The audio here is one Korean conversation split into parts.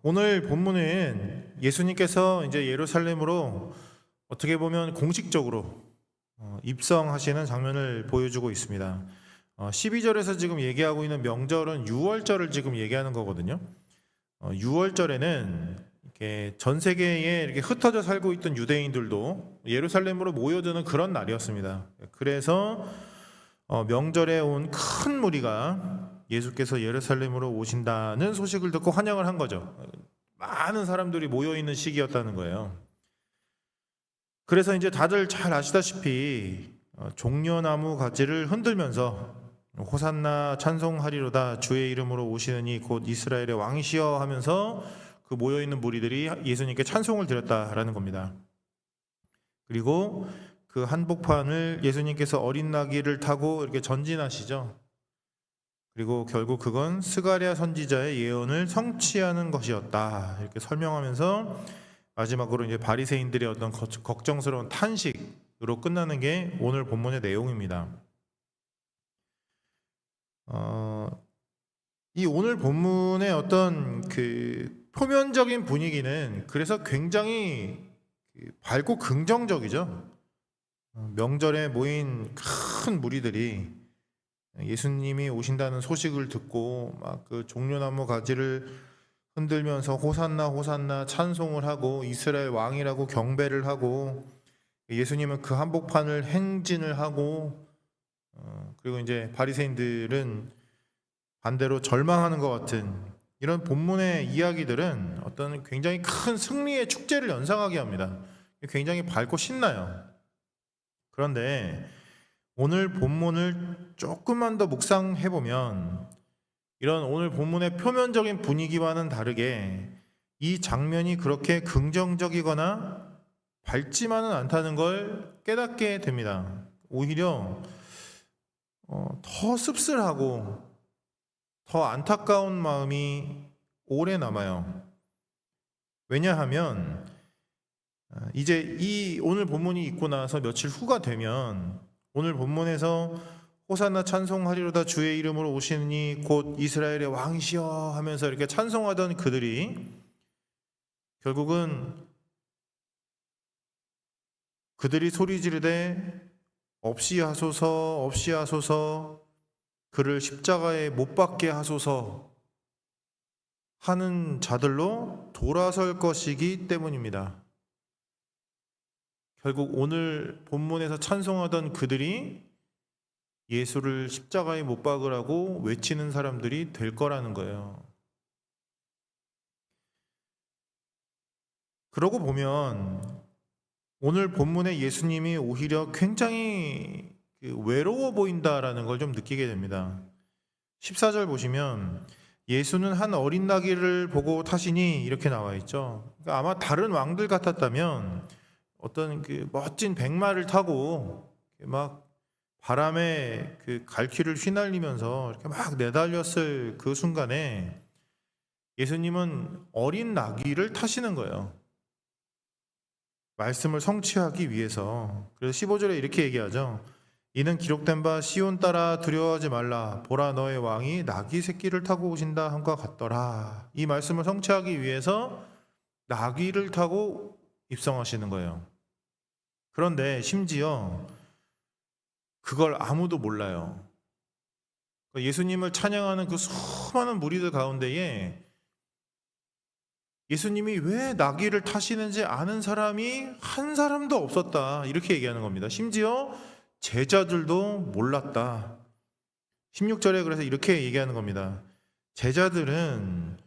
오늘 본문은 예수님께서 이제 예루살렘으로 어떻게 보면 공식적으로 입성하시는 장면을 보여주고 있습니다. 12절에서 지금 얘기하고 있는 명절은 유월절을 지금 얘기하는 거거든요. 유월절에는 이렇게 전 세계에 이렇게 흩어져 살고 있던 유대인들도 예루살렘으로 모여드는 그런 날이었습니다. 그래서 명절에 온 큰 무리가 예수께서 예루살렘으로 오신다는 소식을 듣고 환영을 한 거죠. 많은 사람들이 모여 있는 시기였다는 거예요. 그래서 이제 다들 잘 아시다시피 종려나무 가지를 흔들면서 호산나 찬송하리로다 주의 이름으로 오시느니 곧 이스라엘의 왕이시여 하면서 그 모여 있는 무리들이 예수님께 찬송을 드렸다라는 겁니다. 그리고 그 한복판을 예수님께서 어린 나귀를 타고 이렇게 전진하시죠. 그리고 결국 그건 스가랴 선지자의 예언을 성취하는 것이었다. 이렇게 설명하면서 마지막으로 이제 바리새인들의 어떤 걱정스러운 탄식으로 끝나는 게 오늘 본문의 내용입니다. 이 오늘 본문의 어떤 그 표면적인 분위기는 그래서 굉장히 밝고 긍정적이죠. 명절에 모인 큰 무리들이 예수님이 오신다는 소식을 듣고 막 그 종려나무 가지를 흔들면서 호산나 호산나 찬송을 하고 이스라엘 왕이라고 경배를 하고 예수님은 그 한복판을 행진을 하고 그리고 이제 바리새인들은 반대로 절망하는 것 같은 이런 본문의 이야기들은 어떤 굉장히 큰 승리의 축제를 연상하게 합니다. 굉장히 밝고 신나요. 그런데 오늘 본문을 조금만 더 묵상해 보면 이런 오늘 본문의 표면적인 분위기와는 다르게 이 장면이 그렇게 긍정적이거나 밝지만은 않다는 걸 깨닫게 됩니다. 오히려 더 씁쓸하고 더 안타까운 마음이 오래 남아요. 왜냐하면 이제 이 오늘 본문이 있고 나서 며칠 후가 되면 오늘 본문에서 호산나 찬송하리로다 주의 이름으로 오시니 곧 이스라엘의 왕이시여 하면서 이렇게 찬송하던 그들이 결국은 그들이 소리 지르되 없이 하소서 없이 하소서 그를 십자가에 못 박게 하소서 하는 자들로 돌아설 것이기 때문입니다. 결국 오늘 본문에서 찬송하던 그들이 예수를 십자가에 못 박으라고 외치는 사람들이 될 거라는 거예요. 그러고 보면 오늘 본문의 예수님이 오히려 굉장히 외로워 보인다라는 걸 좀 느끼게 됩니다. 14절 보시면 예수는 한 어린 나귀를 보고 타시니 이렇게 나와 있죠. 그러니까 아마 다른 왕들 같았다면 어떤 그 멋진 백마를 타고 막 바람에 그 갈퀴를 휘날리면서 이렇게 막 내달렸을 그 순간에 예수님은 어린 나귀를 타시는 거예요. 말씀을 성취하기 위해서. 그래서 15절에 이렇게 얘기하죠. 이는 기록된 바 시온 따라 두려워하지 말라. 보라 너의 왕이 나귀 새끼를 타고 오신다 함과 같더라. 이 말씀을 성취하기 위해서 나귀를 타고 입성하시는 거예요. 그런데 심지어 그걸 아무도 몰라요. 예수님을 찬양하는 그 수많은 무리들 가운데에 예수님이 왜 나귀를 타시는지 아는 사람이 한 사람도 없었다. 이렇게 얘기하는 겁니다. 심지어 제자들도 몰랐다. 16절에 그래서 이렇게 얘기하는 겁니다. 제자들은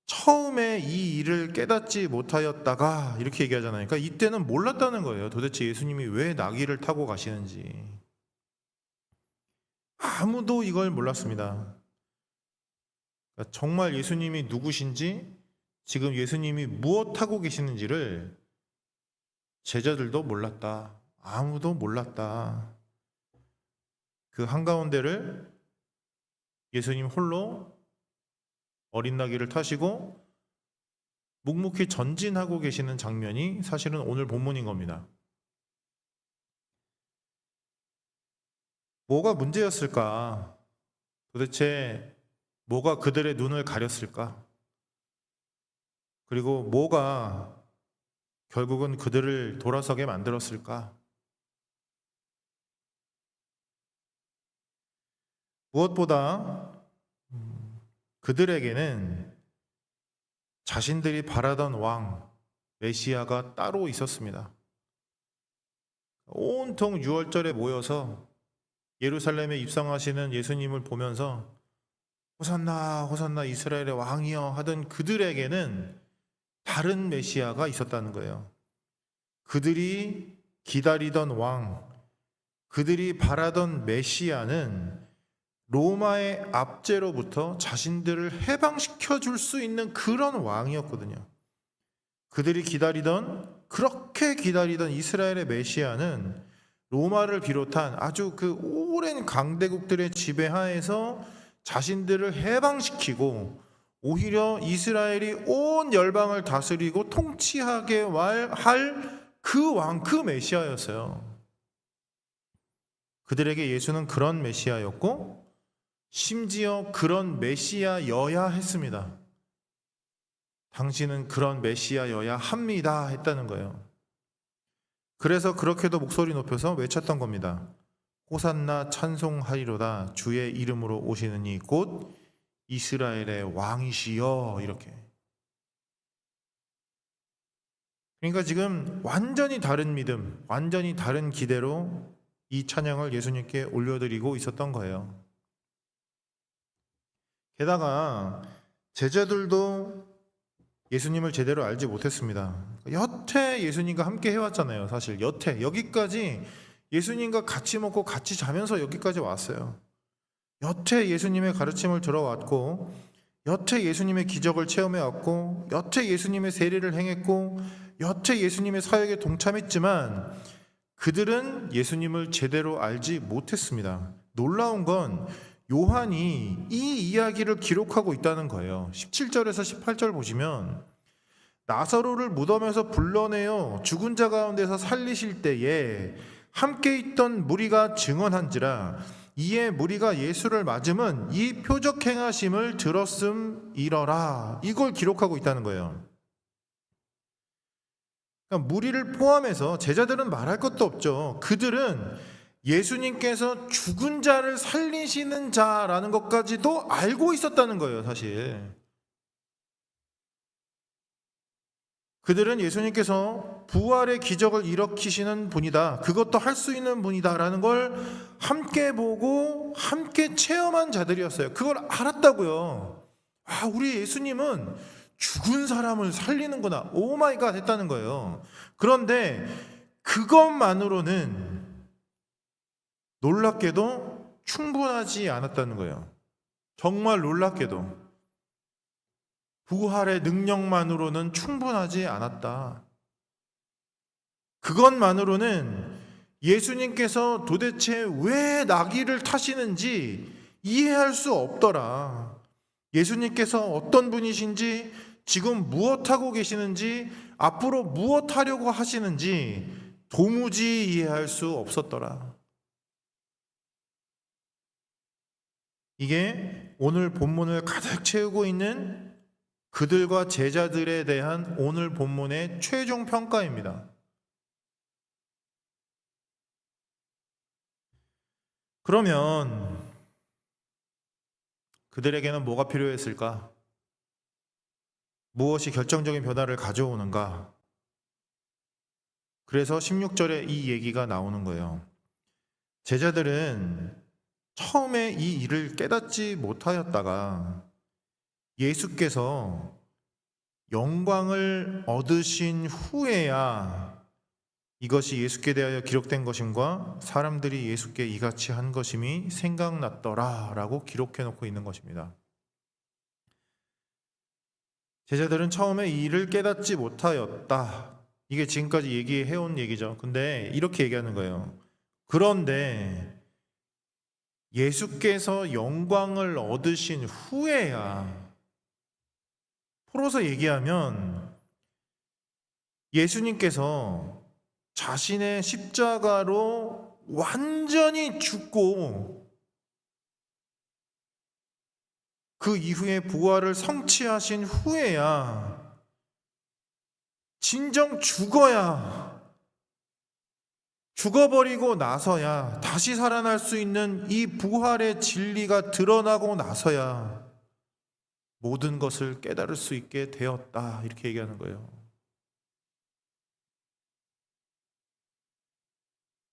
처음에 이 일을 깨닫지 못하였다가 이렇게 얘기하잖아요. 그러니까 이때는 몰랐다는 거예요. 도대체 예수님이 왜 나귀를 타고 가시는지. 아무도 이걸 몰랐습니다. 그러니까 정말 예수님이 누구신지, 지금 예수님이 무엇 하고 계시는지를 제자들도 몰랐다. 아무도 몰랐다. 그 한가운데를 예수님 홀로 어린 나귀를 타시고 묵묵히 전진하고 계시는 장면이 사실은 오늘 본문인 겁니다. 뭐가 문제였을까? 도대체 뭐가 그들의 눈을 가렸을까? 그리고 뭐가 결국은 그들을 돌아서게 만들었을까? 무엇보다 그들에게는 자신들이 바라던 왕, 메시아가 따로 있었습니다. 온통 유월절에 모여서 예루살렘에 입성하시는 예수님을 보면서 호산나 호산나 이스라엘의 왕이여 하던 그들에게는 다른 메시아가 있었다는 거예요. 그들이 기다리던 왕, 그들이 바라던 메시아는 로마의 압제로부터 자신들을 해방시켜 줄 수 있는 그런 왕이었거든요. 그들이 그렇게 기다리던 이스라엘의 메시아는 로마를 비롯한 아주 그 오랜 강대국들의 지배하에서 자신들을 해방시키고 오히려 이스라엘이 온 열방을 다스리고 통치하게 할 그 왕, 그 메시아였어요. 그들에게 예수는 그런 메시아였고 심지어 그런 메시아여야 했습니다. 당신은 그런 메시아여야 합니다 했다는 거예요. 그래서 그렇게도 목소리 높여서 외쳤던 겁니다. 호산나 찬송하리로다 주의 이름으로 오시는 이 곧 이스라엘의 왕이시여. 이렇게. 그러니까 지금 완전히 다른 믿음, 완전히 다른 기대로 이 찬양을 예수님께 올려드리고 있었던 거예요. 게다가 제자들도 예수님을 제대로 알지 못했습니다. 여태 예수님과 함께 해왔잖아요. 사실 여태 여기까지 예수님과 같이 먹고 같이 자면서 여기까지 왔어요. 여태 예수님의 가르침을 들어왔고, 여태 예수님의 기적을 체험해왔고, 여태 예수님의 세례를 행했고, 여태 예수님의 사역에 동참했지만 그들은 예수님을 제대로 알지 못했습니다. 놀라운 건 요한이 이 이야기를 기록하고 있다는 거예요. 17절에서 18절 보시면 나사로를 무덤에서 불러내어 죽은 자 가운데서 살리실 때에 함께 있던 무리가 증언한지라 이에 무리가 예수를 맞음은 이 표적 행하심을 들었음이러라. 이걸 기록하고 있다는 거예요. 그러니까 무리를 포함해서 제자들은 말할 것도 없죠. 그들은 예수님께서 죽은 자를 살리시는 자라는 것까지도 알고 있었다는 거예요, 사실. 그들은 예수님께서 부활의 기적을 일으키시는 분이다, 그것도 할 수 있는 분이다라는 걸 함께 보고 함께 체험한 자들이었어요. 그걸 알았다고요. 아, 우리 예수님은 죽은 사람을 살리는구나, 오 마이 갓 했다는 거예요. 그런데 그것만으로는 놀랍게도 충분하지 않았다는 거예요. 정말 놀랍게도 부활의 능력만으로는 충분하지 않았다. 그것만으로는 예수님께서 도대체 왜 나귀를 타시는지 이해할 수 없더라. 예수님께서 어떤 분이신지, 지금 무엇하고 계시는지, 앞으로 무엇하려고 하시는지 도무지 이해할 수 없었더라. 이게 오늘 본문을 가득 채우고 있는 그들과 제자들에 대한 오늘 본문의 최종 평가입니다. 그러면 그들에게는 뭐가 필요했을까? 무엇이 결정적인 변화를 가져오는가? 그래서 16절에 이 얘기가 나오는 거예요. 제자들은 처음에 이 일을 깨닫지 못하였다가 예수께서 영광을 얻으신 후에야 이것이 예수께 대하여 기록된 것임과 사람들이 예수께 이같이 한 것임이 생각났더라 라고 기록해 놓고 있는 것입니다. 제자들은 처음에 이 일을 깨닫지 못하였다. 이게 지금까지 얘기해온 얘기죠. 근데 이렇게 얘기하는 거예요. 그런데 예수께서 영광을 얻으신 후에야, 풀어서 얘기하면 예수님께서 자신의 십자가로 완전히 죽고 그 이후에 부활을 성취하신 후에야 진정 죽어버리고 나서야, 다시 살아날 수 있는 이 부활의 진리가 드러나고 나서야 모든 것을 깨달을 수 있게 되었다, 이렇게 얘기하는 거예요.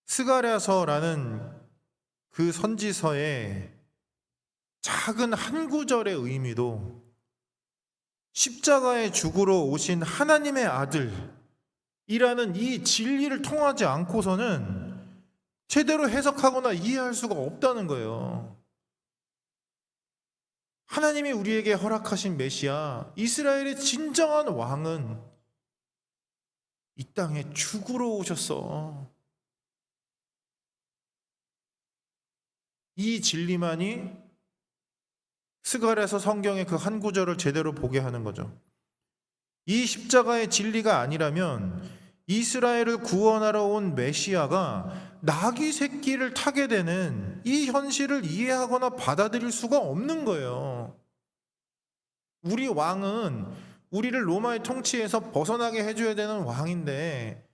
스가랴서라는 그 선지서의 작은 한 구절의 의미도 십자가에 죽으러 오신 하나님의 아들이라는 이 진리를 통하지 않고서는 제대로 해석하거나 이해할 수가 없다는 거예요. 하나님이 우리에게 허락하신 메시아, 이스라엘의 진정한 왕은 이 땅에 죽으러 오셨어. 이 진리만이 스가랴서 성경의 그 한 구절을 제대로 보게 하는 거죠. 이 십자가의 진리가 아니라면 이스라엘을 구원하러 온 메시아가 나귀 새끼를 타게 되는 이 현실을 이해하거나 받아들일 수가 없는 거예요. 우리 왕은 우리를 로마의 통치에서 벗어나게 해줘야 되는 왕인데,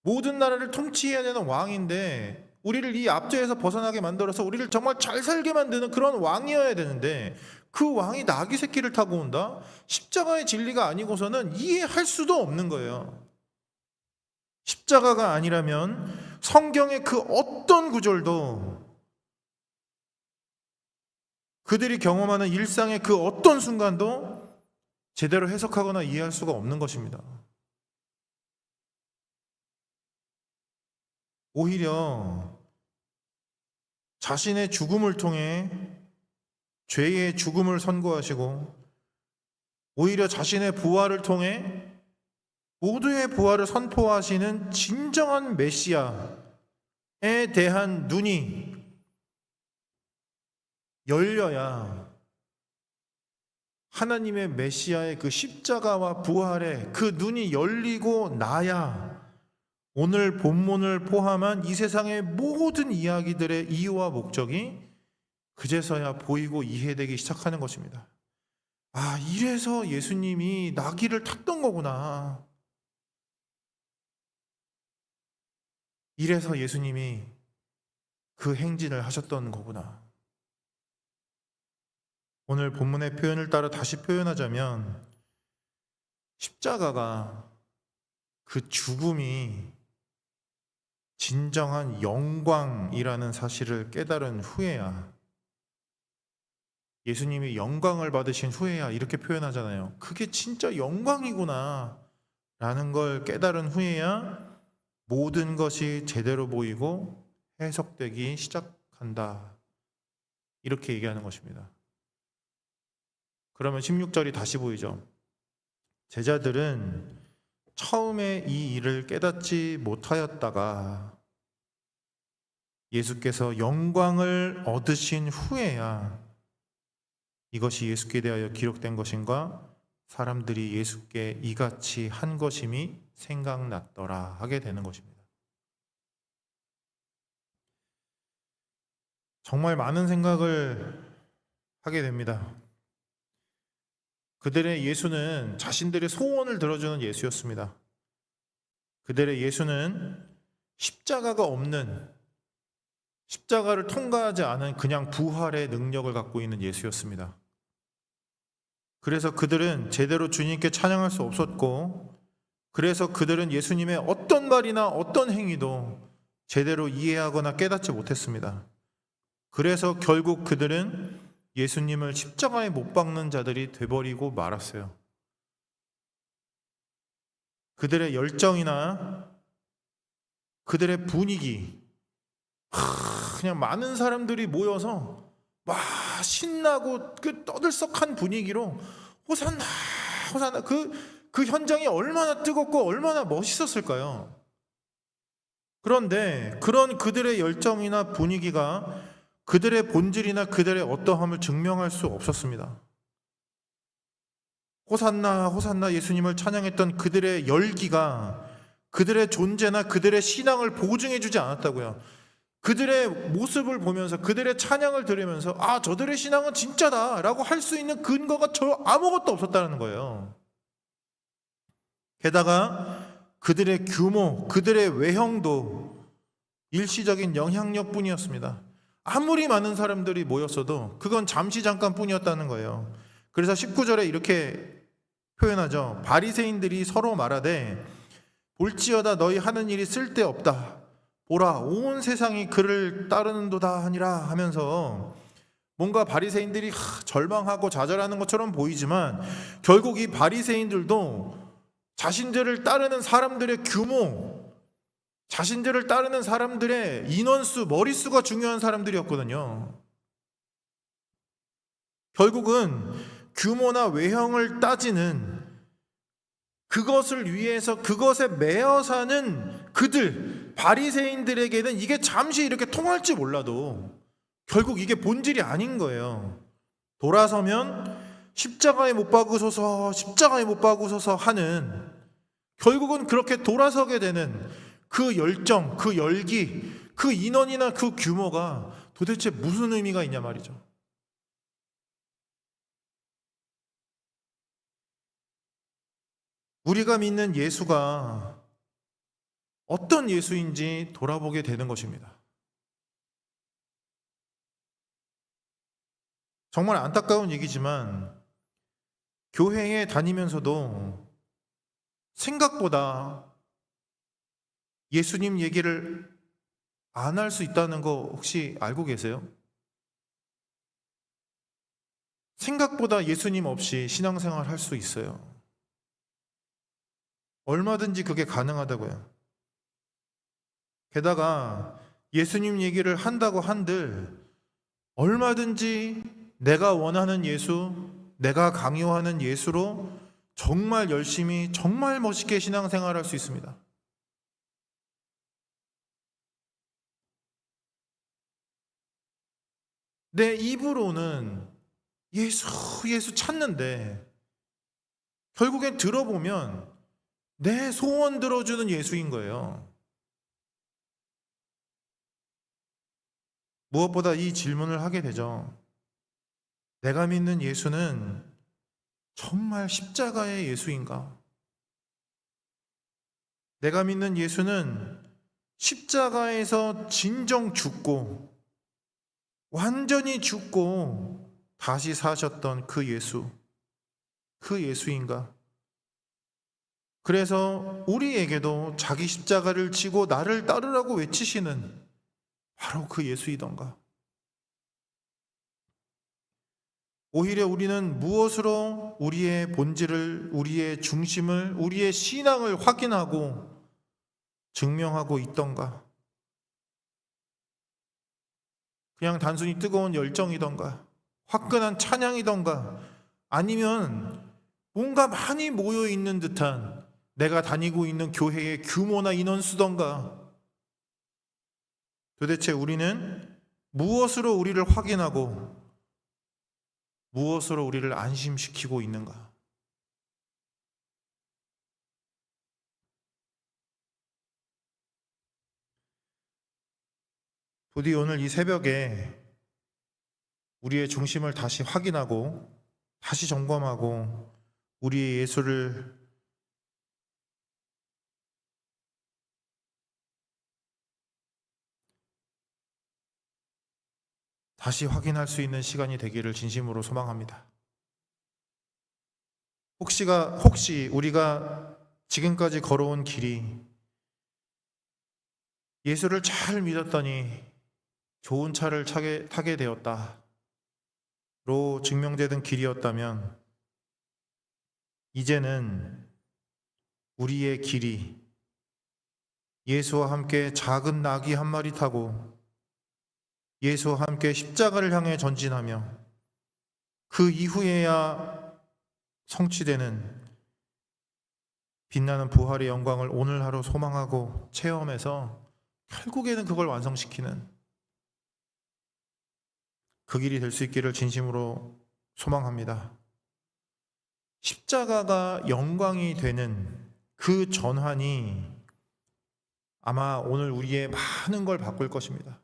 모든 나라를 통치해야 되는 왕인데, 우리를 이 압제에서 벗어나게 만들어서 우리를 정말 잘 살게 만드는 그런 왕이어야 되는데, 그 왕이 나귀 새끼를 타고 온다? 십자가의 진리가 아니고서는 이해할 수도 없는 거예요. 십자가가 아니라면 성경의 그 어떤 구절도, 그들이 경험하는 일상의 그 어떤 순간도 제대로 해석하거나 이해할 수가 없는 것입니다. 오히려 자신의 죽음을 통해 죄의 죽음을 선고하시고, 오히려 자신의 부활을 통해 모두의 부활을 선포하시는 진정한 메시아에 대한 눈이 열려야, 하나님의 메시아의 그 십자가와 부활에 그 눈이 열리고 나야 오늘 본문을 포함한 이 세상의 모든 이야기들의 이유와 목적이 그제서야 보이고 이해되기 시작하는 것입니다. 아, 이래서 예수님이 나귀를 탔던 거구나. 이래서 예수님이 그 행진을 하셨던 거구나. 오늘 본문의 표현을 따라 다시 표현하자면, 십자가가, 그 죽음이 진정한 영광이라는 사실을 깨달은 후에야, 예수님이 영광을 받으신 후에야 이렇게 표현하잖아요. 그게 진짜 영광이구나 라는 걸 깨달은 후에야 모든 것이 제대로 보이고 해석되기 시작한다, 이렇게 얘기하는 것입니다. 그러면 16절이 다시 보이죠. 제자들은 처음에 이 일을 깨닫지 못하였다가 예수께서 영광을 얻으신 후에야 이것이 예수께 대하여 기록된 것인가, 사람들이 예수께 이같이 한 것임이 생각났더라 하게 되는 것입니다. 정말 많은 생각을 하게 됩니다. 그들의 예수는 자신들의 소원을 들어주는 예수였습니다. 그들의 예수는 십자가가 없는, 십자가를 통과하지 않은 그냥 부활의 능력을 갖고 있는 예수였습니다. 그래서 그들은 제대로 주님께 찬양할 수 없었고, 그래서 그들은 예수님의 어떤 말이나 어떤 행위도 제대로 이해하거나 깨닫지 못했습니다. 그래서 결국 그들은 예수님을 십자가에 못 박는 자들이 돼버리고 말았어요. 그들의 열정이나 그들의 분위기, 그냥 많은 사람들이 모여서 막 신나고 그 떠들썩한 분위기로 호산나 호산나, 그 현장이 얼마나 뜨겁고 얼마나 멋있었을까요? 그런데 그런 그들의 열정이나 분위기가 그들의 본질이나 그들의 어떠함을 증명할 수 없었습니다. 호산나 호산나 예수님을 찬양했던 그들의 열기가 그들의 존재나 그들의 신앙을 보증해 주지 않았다고요. 그들의 모습을 보면서, 그들의 찬양을 들으면서 아, 저들의 신앙은 진짜다 라고 할 수 있는 근거가 저 아무것도 없었다는 거예요. 게다가 그들의 규모, 그들의 외형도 일시적인 영향력뿐이었습니다. 아무리 많은 사람들이 모였어도 그건 잠시 잠깐뿐이었다는 거예요. 그래서 19절에 이렇게 표현하죠. 바리새인들이 서로 말하되 볼지어다 너희 하는 일이 쓸데없다. 보라 온 세상이 그를 따르는도다 하니라 하면서 뭔가 바리새인들이 절망하고 좌절하는 것처럼 보이지만 결국 이 바리새인들도 자신들을 따르는 사람들의 규모, 자신들을 따르는 사람들의 인원수, 머릿수가 중요한 사람들이었거든요. 결국은 규모나 외형을 따지는, 그것을 위해서 그것에 매여 사는 그들, 바리새인들에게는 이게 잠시 이렇게 통할지 몰라도 결국 이게 본질이 아닌 거예요. 돌아서면 십자가에 못 박으소서, 십자가에 못 박으소서 하는, 결국은 그렇게 돌아서게 되는 그 열정, 그 열기, 그 인원이나 그 규모가 도대체 무슨 의미가 있냐 말이죠. 우리가 믿는 예수가 어떤 예수인지 돌아보게 되는 것입니다. 정말 안타까운 얘기지만 교회에 다니면서도 생각보다 예수님 얘기를 안 할 수 있다는 거 혹시 알고 계세요? 생각보다 예수님 없이 신앙생활 할 수 있어요. 얼마든지 그게 가능하다고요. 게다가 예수님 얘기를 한다고 한들 얼마든지 내가 원하는 예수, 내가 강요하는 예수로 정말 열심히, 정말 멋있게 신앙생활 할 수 있습니다. 내 입으로는 예수, 예수 찾는데 결국엔 들어보면 내 소원 들어주는 예수인 거예요. 무엇보다 이 질문을 하게 되죠. 내가 믿는 예수는 정말 십자가의 예수인가? 내가 믿는 예수는 십자가에서 진정 죽고 완전히 죽고 다시 사셨던 그 예수, 그 예수인가? 그래서 우리에게도 자기 십자가를 지고 나를 따르라고 외치시는 바로 그 예수이던가? 오히려 우리는 무엇으로 우리의 본질을, 우리의 중심을, 우리의 신앙을 확인하고 증명하고 있던가? 그냥 단순히 뜨거운 열정이던가? 화끈한 찬양이던가? 아니면 뭔가 많이 모여 있는 듯한 내가 다니고 있는 교회의 규모나 인원수던가? 도대체 우리는 무엇으로 우리를 확인하고 무엇으로 우리를 안심시키고 있는가? 부디 오늘 이 새벽에 우리의 중심을 다시 확인하고 다시 점검하고 우리의 예수를 다시 확인할 수 있는 시간이 되기를 진심으로 소망합니다. 혹시 우리가 지금까지 걸어온 길이 예수를 잘 믿었더니 좋은 차를 타게 되었다로 증명되던 길이었다면 이제는 우리의 길이 예수와 함께 작은 나귀 한 마리 타고 예수와 함께 십자가를 향해 전진하며 그 이후에야 성취되는 빛나는 부활의 영광을 오늘 하루 소망하고 체험해서 결국에는 그걸 완성시키는 그 길이 될 수 있기를 진심으로 소망합니다. 십자가가 영광이 되는 그 전환이 아마 오늘 우리의 많은 걸 바꿀 것입니다.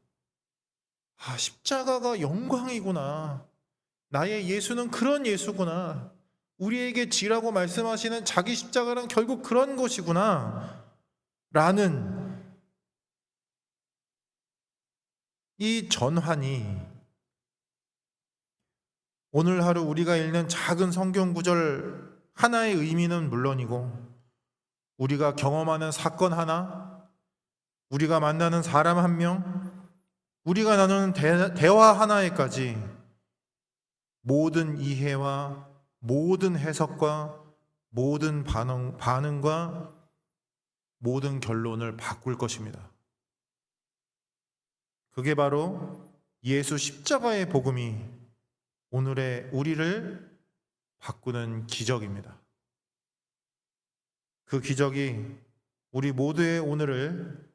십자가가 영광이구나. 나의 예수는 그런 예수구나. 우리에게 지라고 말씀하시는 자기 십자가는 결국 그런 것이구나 라는 이 전환이 오늘 하루 우리가 읽는 작은 성경 구절 하나의 의미는 물론이고, 우리가 경험하는 사건 하나, 우리가 만나는 사람 한 명, 우리가 나누는 대화 하나에까지 모든 이해와 모든 해석과 모든 반응과 모든 결론을 바꿀 것입니다. 그게 바로 예수 십자가의 복음이 오늘의 우리를 바꾸는 기적입니다. 그 기적이 우리 모두의 오늘을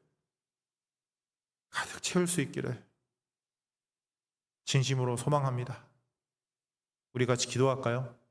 가득 채울 수 있기를 진심으로 소망합니다. 우리 같이 기도할까요?